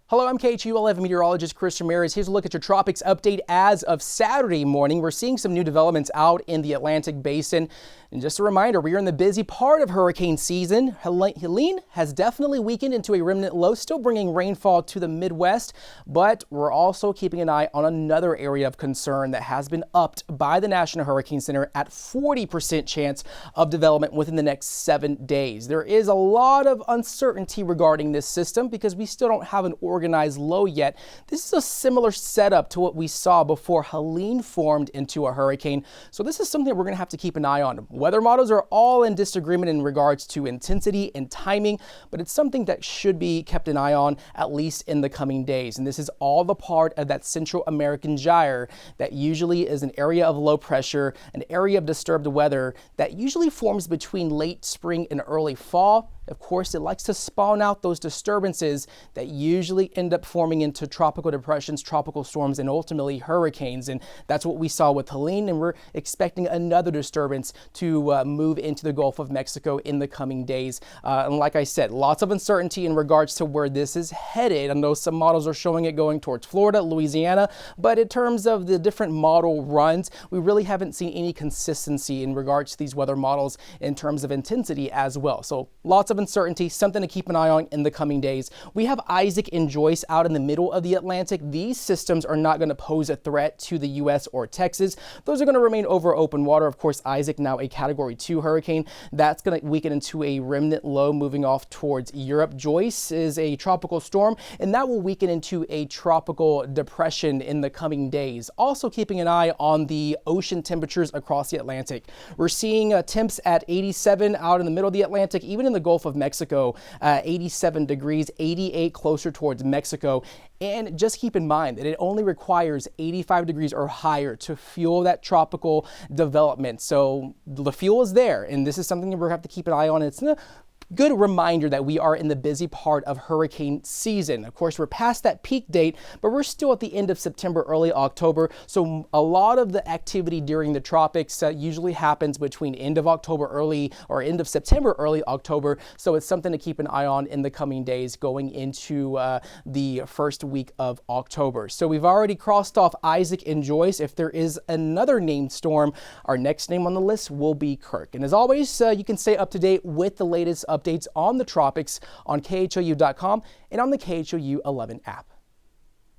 Hello, I'm KHOU 11 meteorologist Chris Ramirez. Here's a look at your tropics update as of Saturday morning. We're seeing some new developments out in the Atlantic basin. And just a reminder, we are in the busy part of hurricane season. Helene has definitely weakened into a remnant low, still bringing rainfall to the Midwest. But we're also keeping an eye on another area of concern that has been upped by the National Hurricane Center at 40% chance of development within the next 7 days. There is a lot of uncertainty regarding this system because we still don't have an organized low yet. This is a similar setup to what we saw before Helene formed into a hurricane. So this is something we're going to have to keep an eye on. Weather models are all in disagreement in regards to intensity and timing, but it's something that should be kept an eye on at least in the coming days. And this is all the part of that Central American gyre that usually is an area of low pressure, an area of disturbed weather that usually forms between late spring and early fall. Of course, it likes to spawn out those disturbances that usually end up forming into tropical depressions, tropical storms, and ultimately hurricanes. And that's what we saw with Helene, and we're expecting another disturbance to move into the Gulf of Mexico in the coming days. And like I said, lots of uncertainty in regards to where this is headed. I know some models are showing it going towards Florida, Louisiana, but in terms of the different model runs, we really haven't seen any consistency in regards to these weather models in terms of intensity as well. So lots of uncertainty, something to keep an eye on in the coming days. We have Isaac and Joyce out in the middle of the Atlantic. These systems are not going to pose a threat to the U.S. or Texas. Those are going to remain over open water. Of course, Isaac, now a Category 2 hurricane, that's going to weaken into a remnant low moving off towards Europe. Joyce is a tropical storm, and that will weaken into a tropical depression in the coming days. Also keeping an eye on the ocean temperatures across the Atlantic. We're seeing temps at 87 out in the middle of the Atlantic, even in the Gulf of Mexico, 87 degrees, 88 closer towards Mexico. And just keep in mind that it only requires 85 degrees or higher to fuel that tropical development. So the fuel is there, and this is something that we're going to have to keep an eye on. It's a good reminder that we are in the busy part of hurricane season. Of course, we're past that peak date, but we're still at the end of September, early October. So a lot of the activity during the tropics usually happens between end of October, end of September, early October. So it's something to keep an eye on in the coming days going into the first week of October. So we've already crossed off Isaac and Joyce. If there is another named storm, our next name on the list will be Kirk. And as always, you can stay up to date with the latest updates on the tropics on KHOU.com and on the KHOU 11 app.